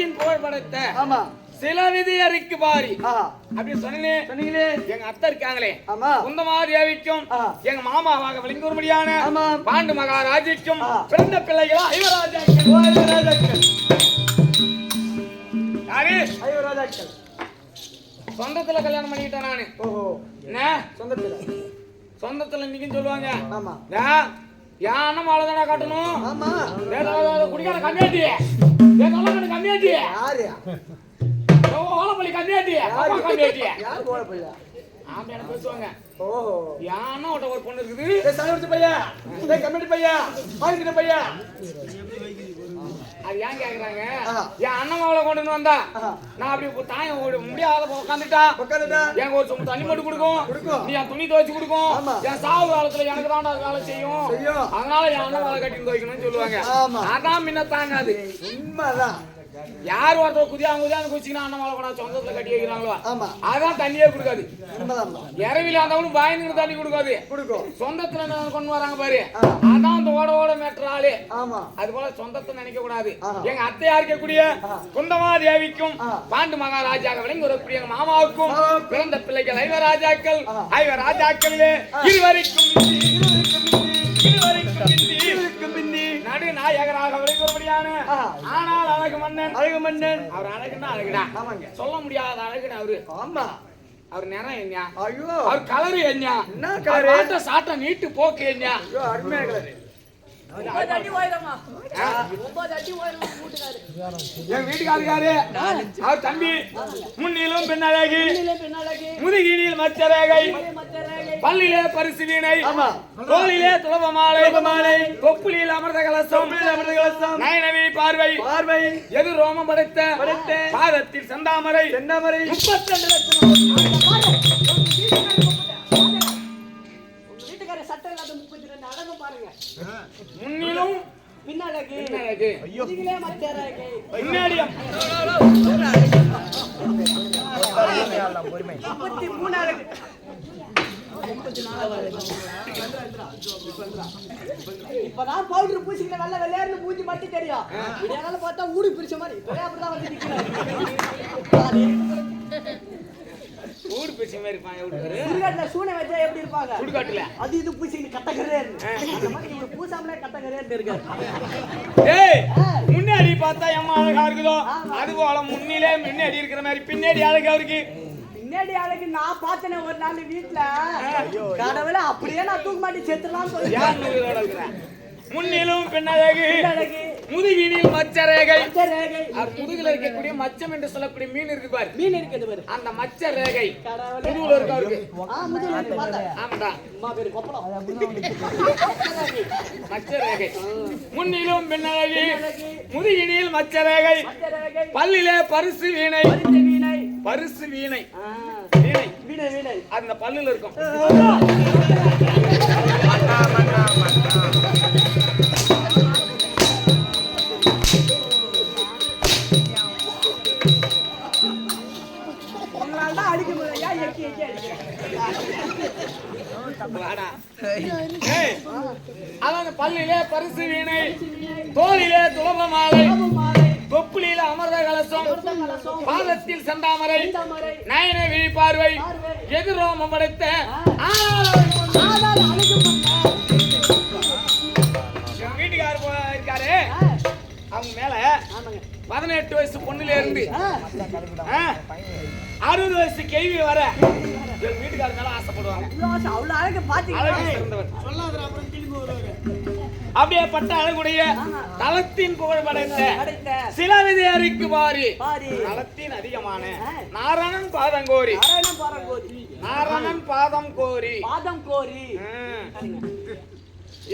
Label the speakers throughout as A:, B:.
A: தளத்தின் புகழ் படைத்த
B: ஆமா
A: சில விதி அறிக்கு பாரி அப்படி சொன்னீங்களே எங்க அத்தை இருக்காங்களே குந்தமாதேவிக்கும் எங்க மாமாவாக விளங்கும்படியான பாண்டு மகாராஜிக்கும் பிறந்த பிள்ளைகளா ஐவராஜாக்கள் யாரு ஐவராஜாக்கள் சொந்தத்துல கல்யாணம் பண்ணிக்கிட்டேன் நானு என்ன சொந்தத்துல இன்னைக்கு சொல்லுவாங்க யானை மாலைதானா காட்டணும் குடிக்கார கம்மியாட்டி கம்மியாட்டி ஓலப்பள்ளி கம்மியாட்டி கம்மியாட்டி ஆமா பேசுவாங்க யானை ஒரு பொண்ணு இருக்குது பையா கம்மியாட்டி பையா பையா அது ஏன் கேக்குறாங்க என் அண்ணன் அவளை கொண்டு வந்தா நான் அப்படி தாயம் முடியாத உட்காந்துட்டா எங்க ஒரு சும்மா தண்ணி மட்டும் கொடுக்கும் நீ என் துணி துவைச்சு கொடுக்கும் என் சாவு காலத்துல எனக்கு தான் வேலை செய்யும் அதனால என் அண்ணன் வேலை கட்டி துவைக்கணும்னு சொல்லுவாங்க அதான் முன்ன தாங்காது உண்மைதான் யார் ஒருத்தர் குதியாங்க குதிச்சுன்னா அண்ணன் மேல கூட சொந்தத்துல கட்டி வைக்கிறாங்களோ அதான் தண்ணியே கொடுக்காது இரவில இருந்தாலும் பாயின்னு தண்ணி கொடுக்காது சொந்தத்துல கொண்டு வராங்க பாரு அதான் அந்த ஓட மேற்ற ஆளு அது போல சொந்தத்தை நினைக்க கூடாது எங்க அத்தையா இருக்கக்கூடிய குந்தமாதேவிக்கும் பாண்டு மகாராஜாக விளங்கி வரக்கூடிய எங்க மாமாவுக்கும் பிறந்த பிள்ளைகள் ஐவராஜாக்கள் ஐவராஜாக்களிலே இருவரைக்கும் நடு நாயகராக விளங்கும்படியான ஆனால் அழகு மன்னன் அவர் அழகுன்னா அழகுடா சொல்ல முடியாத அழகுடா அவரு அவர் நிறம் என்ன அவர் கலரு என்ன சாட்ட நீட்டு போக்கு என்ன அருமையா கலரு வீட்டுக்காரு அவர் தம்பி முன்னிலும் பின்னழகி முதுகினில் மச்சரேகை பல்லிலே பரிசு வீணை தோளிலே துளப மாலை தொப்புளில் அமிர்த கலசம் நயனவி பார்வை எது ரோமம் படைத்த பாதத்தில் செந்தாமரை 32 லட்சம் முன்னிலும் பின்னழகு முதுகிலே மச்சரேகை பின்னாடியம் 33 அழகு இப்பதான் பவுடர் பூசிக்கிற நல்ல வெள்ளையாருன்னு பூச்சி மட்டும் தெரியும் இதனால பார்த்தா ஊடு பிரிச்ச மாதிரி அப்படிதான் வந்து நிக்கிறாரு ஊடு பிரிச்ச மாதிரி சுடுகாட்டுல சூனை வச்சா எப்படி இருப்பாங்க சுடுகாட்டுல அது இது பூசிக்கிட்டு கட்டக்கரே அந்த மாதிரி இவரு பூசாமலே கட்டக்கரே இருக்காரு முன்னாடி பார்த்தா எம்மா அழகா இருக்குதோ அது போல முன்னாடி இருக்கிற மாதிரி பின்னாடி அழகா இருக்கு பின்னாடி அழகு நான் பார்த்தேன் ஒரு நாள் வீட்டுல கடவுளை அப்படியே நான் தூக்க மாட்டி செத்துலாம் சொல்லுறேன் முன்னிலும் பின்னழகு முதுகினில் மச்சரேகை முதுகுல இருக்கக்கூடிய மச்சம் என்று சொல்லக்கூடிய மீன் இருக்கு பாரு மீன் இருக்குது அந்த மச்ச ரேகை முதுகுல இருக்கு அவருக்கு ஆமாடா மச்சரேகை முன்னிலும் பின்னழகு முதுகினில் மச்சரேகை பல்லிலே பரிசு வீணை அந்த பல்லுல இருக்கும் பல்லிலே பரிசு வீணை தோளிலே துளப மாலை தொப்புளில அமிர்த கலசம் பாதத்தில் செந்தாமரை நயன விழி பார்வை எதிரோமம் படைத்த வீட்டுக்காரு இருக்காரு அவங்க மேல 18 வயசு பொண்ணுல இருந்து 60 வயசு கேள்வி வர வீட்டுக்கார மேல ஆசைப்படுவாங்க அப்படியே பட்ட அழகுடைய தளத்தின் புகழ் படைத்த சில விதையறிக்கு பாரி தளத்தின் அதிகமான நாரணன் பாதம் கோரி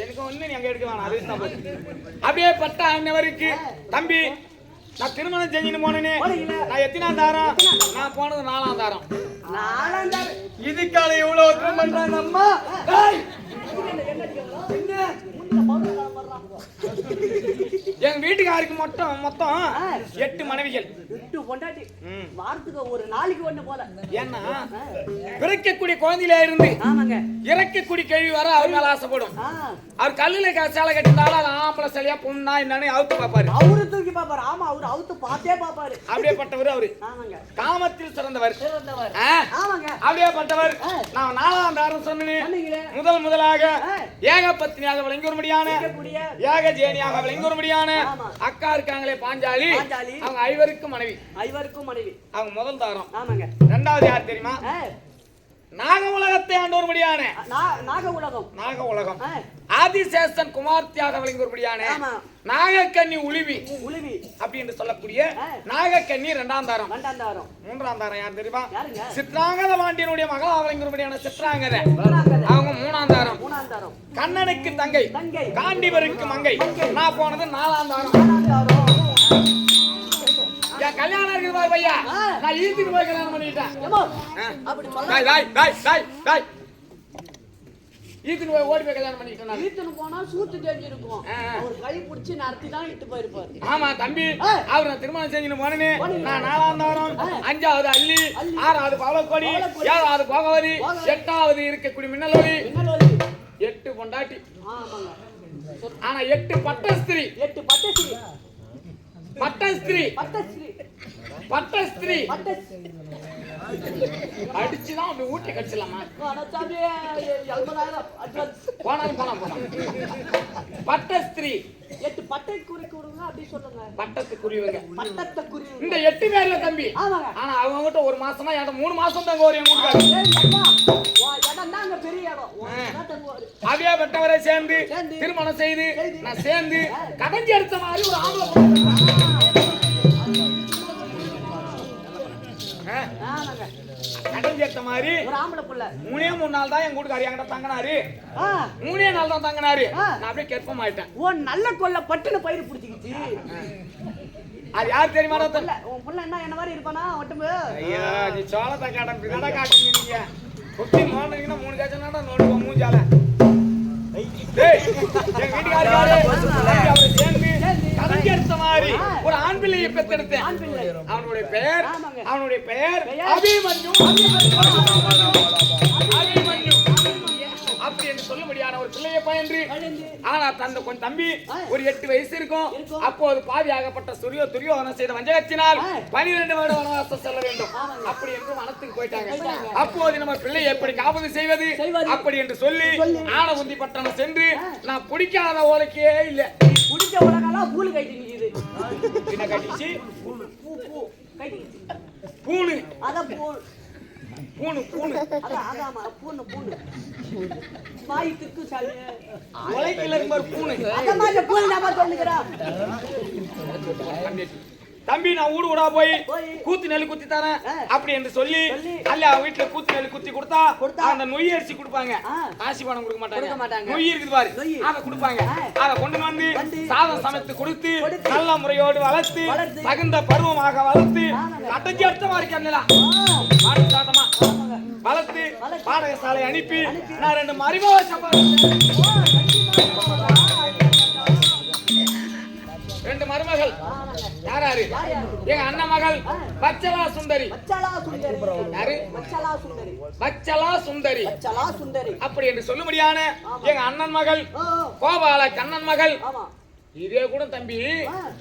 A: எனக்கு ஒண்ணு நீ அங்க எடுக்க வேணாம் அது அப்படியே பட்ட அண்ணவருக்கு தம்பி நான் திருமணம் செஞ்சுன்னு போனேனே நான் எத்தனாம் தாரம் நான் போனது 4ஆம் தாரம் இதுக்கால எவ்வளவு ஒற்றம் பண்றாங்க அம்மா எங்க வீட்டுக்காருக்கு மொத்தம் 8 மனைவிகள்.
B: 8 பொண்டாட்டி. வாரத்துக்கு ஒரு நாளைக்கு ஒண்ணு போல.
A: ஏன்னா பிறக்கக்கூடிய குழந்தையில இருந்து
B: ஆமாங்க
A: இறக்கக்கூடிய கேள்வி வர அவர் மேல ஆசைப்படும். அவர் கல்லுல சேலை கட்டினாலும் அது ஆம்பளை சிலையா பொண்ணா என்னன்னு அவுத்து பாப்பாரு.
B: அவரு தூக்கி பாப்பாரு. ஆமா அவரு அவுத்து பார்த்தே பாப்பாரு.
A: அப்படியேப்பட்டவர் அவரு.
B: ஆமாங்க
A: காமத்தில் சிறந்தவர்.
B: ஆமாங்க
A: அப்படியேப்பட்டவர். நான் 4ஆம் தாரம் சொன்னேன். முதலாக ஏக பத்னியாக விளங்கி வரும்படியான ஏக ஜேனியாக விளங்கி வரும்படியான அக்கா இருக்காங்களே பாஞ்சாலி, அவங்க 5 மனைவி. அவங்க முதல் தாரம்.
B: ஆமாங்க.
A: 2வது யார் தெரியுமா? நாக உலகத்தை ஆண்டு வரும்படியான நாக உலகம் ஆதிசேஷன் குமார்த்தியாக விளங்கி வரும்படியான நாகக்கன்னி உளிவி அப்படின்னு சொல்லக்கூடிய நாகக்கன்னி 2ஆம் தாரம். 3ஆம் தாரம் யார் தெரியுமா? சித்ராங்கத பாண்டியனுடைய மகளா விளங்கி வரும்படியான சித்ராங்கத, அவங்க 3ஆம் தாரம். கண்ணனுக்கு தங்கை, காண்டிவருக்கு மங்கை. நான் போனது 4ஆம் தாரம். கல்யாணம் இருக்குது பாரு பையா, நான் ஈத்துக்கு போய் கல்யாணம் பண்ணிட்டேன். ஈத்துக்கு போய் ஓடி போய் கல்யாணம் பண்ணிட்டேன்.
B: ஈத்துக்கு போனா சூத்து தெரிஞ்சிருக்கும். அவர் கை பிடிச்சி நடத்தி தான் இட்டு போயிருப்பாரு.
A: ஆமா தம்பி, அவர் நான் திருமணம் செஞ்சுன்னு போனேன்னு நான் 4ஆம் தாரம், 5வது அள்ளி, 6வது பவளக்கொடி, 7வது கோகவதி, 8வது இருக்கக்கூடிய மின்னலொலி. 8 பொண்டாட்டி. ஆனா 8 பட்டஸ்திரி. பட்டஸ்திரி அடிச்சுதான் அப்படி ஊட்டி கடிச்சலாமா? பட்டஸ்திரி
B: 8 பட்டை குறிக்குறவங்க அப்படி சொல்லுங்க.
A: பட்டத்து குறிவங்க. இந்த 8 பேர்ல தம்பி. ஆனா அவங்க கிட்ட 1 மாசமா என்கிட்ட 3 மாசம் தாங்க ஒரு அவையா பெற்றவரை சேர்ந்து திருமணம் செய்து நான் சேர்ந்து கடைஞ்சி எடுத்த மாதிரி ஒரு ஆம்பளை கடைஞ்சேத்த மாதிரி ஒரு ஆம்பளை புள்ள 3 நாள் தான் எங்க வீட்டுக்காரி என்கிட்ட தங்கினாரு. 3 நாள் தான் தங்கினாரு. நான் அப்படியே கெற்பம் ஆயிட்டேன்.
B: ஓ நல்ல கொல்ல பட்டுன பயிர் பிடிச்சிக்கிச்சு.
A: அது யார் தெரியுமா?
B: உன் புள்ள என்ன மாதிரி இருப்பானா ஒட்டும்பு?
A: ஐயா நீ சோளத்தை காட்ட பின்னாட காட்டுங்க. நீங்க குத்தி நோண்டிங்கன்னா 3 காய்ச்சல் தான் நோண்டுவோம் மூஞ்சால. எங்க வீட்டுக்காரி அவரை சேர்ந்து கடைஞ்சி எடுத்த மாதிரி ஒரு ஆண் பிள்ளையை பெற்றெடுத்தேன். அவனுடைய பெயர் அபிமன்யு. அப்படி என்று சொல்ல முடியாத ஒரு பிள்ளையை பயின்று. ஆனா தந்த கொஞ்சம் தம்பி ஒரு 8 வயசு இருக்கும். அப்போது பாவியாகப்பட்ட துரியோதனன் செய்த வஞ்சகத்தினால் 12 வருட வனவாசம் செல்ல வேண்டும் அப்படி என்று வனத்துக்கு போயிட்டாங்க. அப்போது நம்ம பிள்ளை எப்படி காப்பது செய்வது அப்படி என்று சொல்லி ஆன உந்தி பட்டணம் சென்று நான் பிடிக்காத ஓலைக்கே இல்ல
B: பிடிச்ச உலகெல்லாம் பூலு கட்டிச்சு.
A: என்ன கட்டிச்சு? பூணு.
B: அதான் பூணு வாய்க்கு சாலி
A: உலகில இருக்க பூணு.
B: அந்த மாதிரி பூணு நம்ம சொல்லுகிறா.
A: தம்பி நான் ஊடு ஊடா போய் கூத்து நெல் குத்தி தரேன் அப்படி என்று சொல்லி அல்ல வீட்டுல கூத்து நெல் குத்தி கொடுத்தா அந்த நொய் அரிசி கொடுப்பாங்க. காசி பணம் கொடுக்க மாட்டாங்க. நொய் இருக்குது பாரு, அதை கொடுப்பாங்க. அதை கொண்டு வந்து சாதம் சமைத்து கொடுத்து நல்ல முறையோடு வளர்த்து தகுந்த பருவமாக வளர்த்து கட்டஞ்சி அடுத்த மாதிரி கண்ணலாம் சாட்டமா வளர்த்து பாடகசாலை அனுப்பி நான் 2 மருமக சம்பாதிச்சேன். 2 மருமகள். யாராரு? எங்க அண்ணன் மகள் பச்சலா சுந்தரி. யாரு? பச்சலா சுந்தரி அப்படி என்று சொல்லும்படியான எங்க அண்ணன் மகள் கோபால கண்ணன் மகள். இதே கூட தம்பி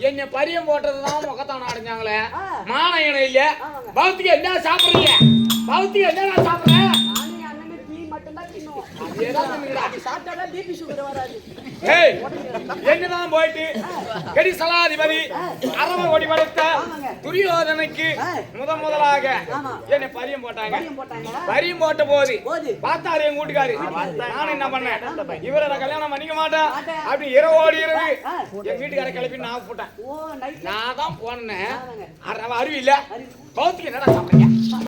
A: என்ன பரியம் போட்டதுதான் முகத்தான் அடைஞ்சாங்களே. மானையனை இல்ல பௌத்திக என்ன சாப்பிடுறீங்க? பௌத்திக என்ன சாப்பிடுற? என்னதான் போயிட்டு கடி சலாதிபதி அரவ ஓடி படுத்த துரியோதனுக்கு முதலாக என்னை பரியம் போட்டாங்க. பரியம் போட்ட போது பார்த்தாரு என் கூட்டுக்காரு. நான் என்ன பண்ணேன், இவரை கல்யாணம் பண்ணிக்க மாட்டேன் அப்படி இரவோடி இரவு என் வீட்டுக்கார கிளப்பி நான் போட்டேன். நான் தான் போனேன். அறிவு இல்ல பௌத்திக்கு என்னடா சாப்பிட்டேன்